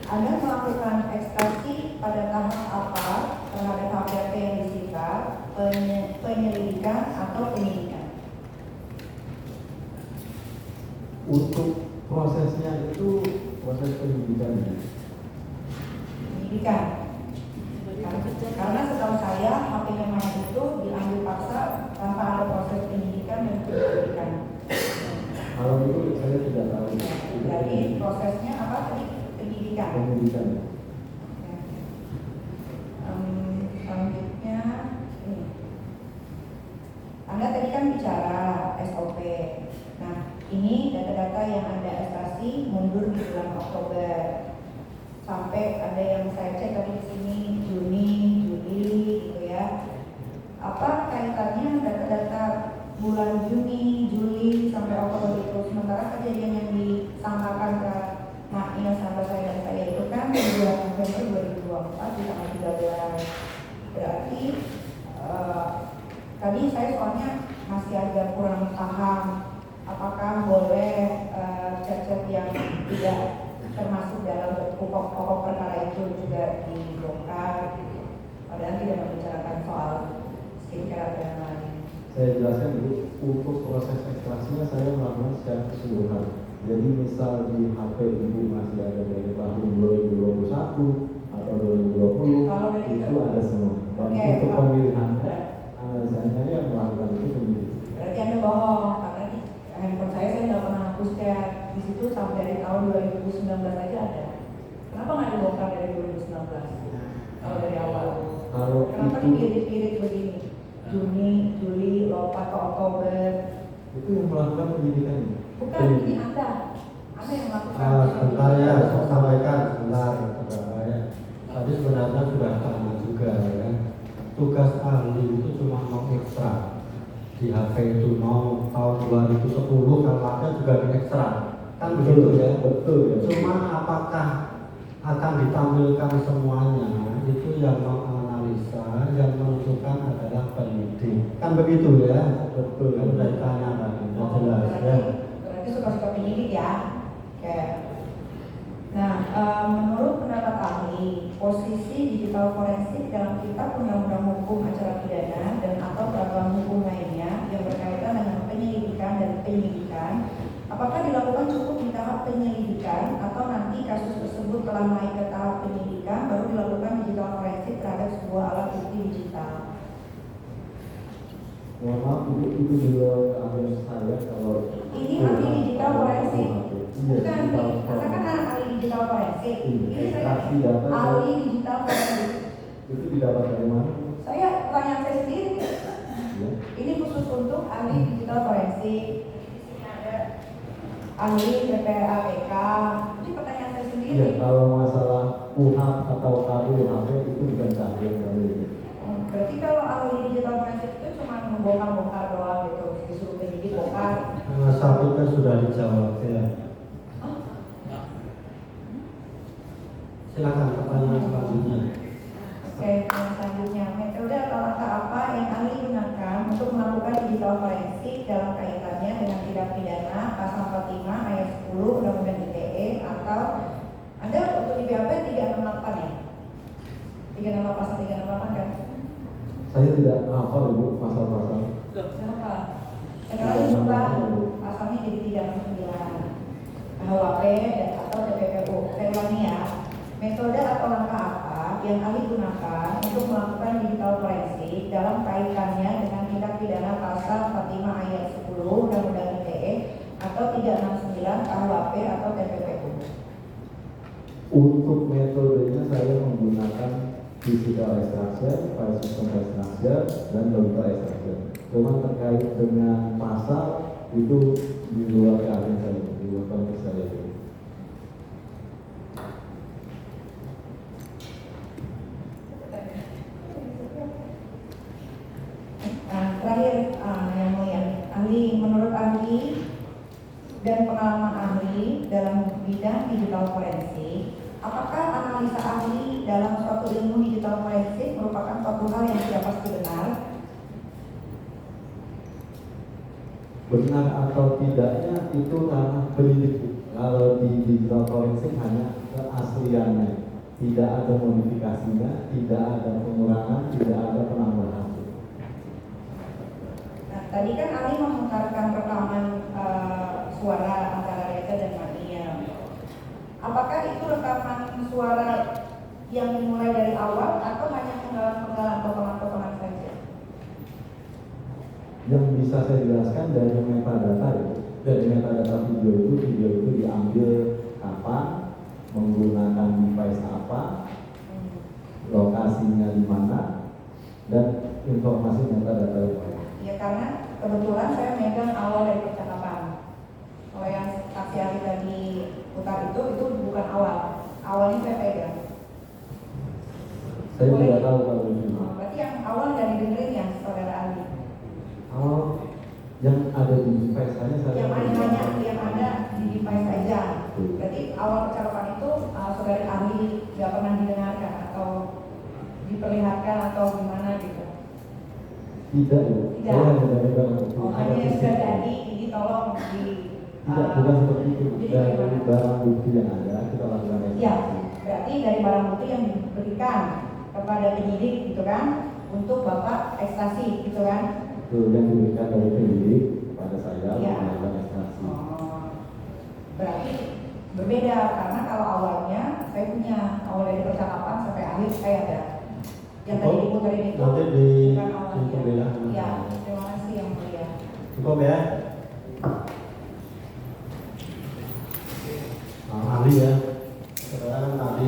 Anda melakukan ekstraksi pada tahap apa terhadap HPP yang disita, penyelidikan atau penyidikan? Untuk prosesnya itu proses penyidikan. Penyidikan. Karena setahu saya HP memang itu diambil paksa tanpa ada proses penyidikan dan penyelidikan. Kalau itu saya tidak tahu. Jadi prosesnya apa tadi? Penyidikan. Penyidikan. Selanjutnya ini. Anda tadi kan bicara SOP. Nah, ini data-data yang Anda ekstraksi mundur di bulan Oktober. Sampai ada yang saya cek tadi di sini Juni, Juli gitu ya. Apa kaitannya data-data bulan Juni, Juli sampai Oktober itu? Sementara kejadian yang disangkakan ke Maknya sahabat saya dan saya itu kan di bulan November 2024 di tanggal 13. Berarti tadi saya soalnya masih agak kurang paham apakah boleh chat-chat yang tidak termasuk dalam pokok perkara itu juga dibongkar gitu. Padahal tidak membicarakan soal skincare dan lain. Saya jelaskan dulu, untuk proses ekstraksinya saya melakukan secara keseluruhan. Jadi misal di HP ibu masih ada dari tahun 2021 atau 2020, itu ada semua. Dan untuk pemilihan saya yang melakukan itu sendiri. Berarti Anda bohong, karena di handphone saya nggak pernah hapus chat. Di situ sampai dari tahun 2019 aja ada. Kenapa nggak dibongkar dari 2019? Kalau dari awal. Kenapa dipirit-pirit begini? Juni, Juli, lompat ke Oktober. Itu yang melakukan penyidikan. Bukan, ini Anda yang melakukan. Sebentar ya, saya sampaikan sebentar. Tadi sebenarnya sudah sama juga ya. Tugas ahli itu cuma mengekstrak di HP itu mau tahun 2010 kalau ada juga diekstrak kan begitu ya. Betul ya. Cuma apakah akan ditampilkan semuanya itu yang menganalisa, yang menentukan adalah penyidik kan begitu ya. Betul kan sudah ditanyakan jelas ya. Berarti suka-suka penyidik ya. Oke. Nah, menurut pendapat ahli, posisi digital forensik dalam kitab undang-undang hukum acara pidana dan atau peraturan hukum lainnya yang berkaitan dengan penyelidikan dan penyidikan, apakah dilakukan cukup di tahap penyelidikan atau nanti kasus tersebut telah naik ke tahap penyidikan baru dilakukan digital forensik terhadap sebuah alat bukti digital? Mohon maaf, itu juga ada saya kalau ini ahli digital forensik. Bukan, saya kan ahli digital forensik. Ini saya ahli digital forensik. Itu didapat dari mana? Saya pertanyaan saya sendiri. Ya. Ini khusus untuk ahli digital forensik. Ada ahli PPAPK. Ini pertanyaan saya sendiri. Ya, kalau masalah UHAP atau KUHP itu bukan keahlian kami. Berarti kalau ahli digital forensik itu cuma membongkar-bongkar doang gitu, disuruh penyidik bongkar. Satu kan sudah dijawab ya. Silakan pertanyaan selanjutnya. Oke, yang selanjutnya, metode atau langkah apa yang ahli gunakan untuk melakukan digital forensik dalam kaitannya dengan tindak pidana pasal 45 ayat 10 Undang-Undang ITE atau Anda untuk di BAP 368 ya? 368 pasal 368 kan? Saya tidak hafal Ibu pasal-pasal. Kenapa? Sekarang jumlah pasalnya jadi 369 KUHP atau TPPU. Saya ulangi ya. Metode atau langkah apa yang ahli gunakan untuk melakukan digital forensik dalam kaitannya dengan tindak pidana pasal 45 ayat 10 Undang-Undang ITE atau 369 KUHP atau TPPU? Untuk metodenya saya menggunakan digital extraction, file system extraction, dan logical extraction. Cuma terkait dengan pasal itu di luar keahlian saya, di luar konteks saya. Terakhir yang mulia, ahli menurut ahli dan pengalaman ahli dalam bidang digital forensik, apakah analisa ahli dalam suatu ilmu digital forensik merupakan suatu hal yang tidak pasti benar? Benar atau tidaknya itu ranah penyidik. Kalau di digital forensik hanya keasliannya, tidak ada modifikasinya, tidak ada pengurangan, tidak ada penambahan. Nah, tadi kan Ali memutarkan rekaman suara antara Reza dan Mania. Apakah itu rekaman suara yang dimulai dari awal atau hanya penggalan-penggalan potongan-potongan saja? Yang bisa saya jelaskan dari metadata itu, dari metadata video itu diambil kapan, menggunakan device apa, lokasinya di mana, dan informasi metadata yang lain. Ya karena kebetulan saya megang awal dari percakapan. Kalau yang saksi ahli tadi putar itu bukan awal. Awalnya saya pegang. Saya Boleh? tidak tahu kalau itu. Berarti yang awal dari dengerin ya saudara ahli. Awal yang ada di device hanya saya. Yang ada di device aja. Berarti awal percakapan itu saudara ahli nggak pernah didengarkan atau diperlihatkan atau gimana gitu. Tidak ya. Tidak. Saya hanya memegang Oh, hanya sudah tadi ini tolong di tidak, bukan seperti itu. jadi Dari bagaimana? barang bukti yang ada kita lakukan Ya, eksekusi. berarti dari barang bukti yang diberikan kepada penyidik gitu kan untuk Bapak ekstasi gitu kan. Itu yang diberikan dari penyidik pada saya Iya. melakukan ekstraksi. Oh, berarti berbeda karena kalau awalnya saya punya awal dari percakapan sampai akhir saya ada. Yang tadi diputerin itu Nanti di bukan awalnya. pembelaan. Ya, terima kasih yang mulia. Cukup ya. Ahli ya.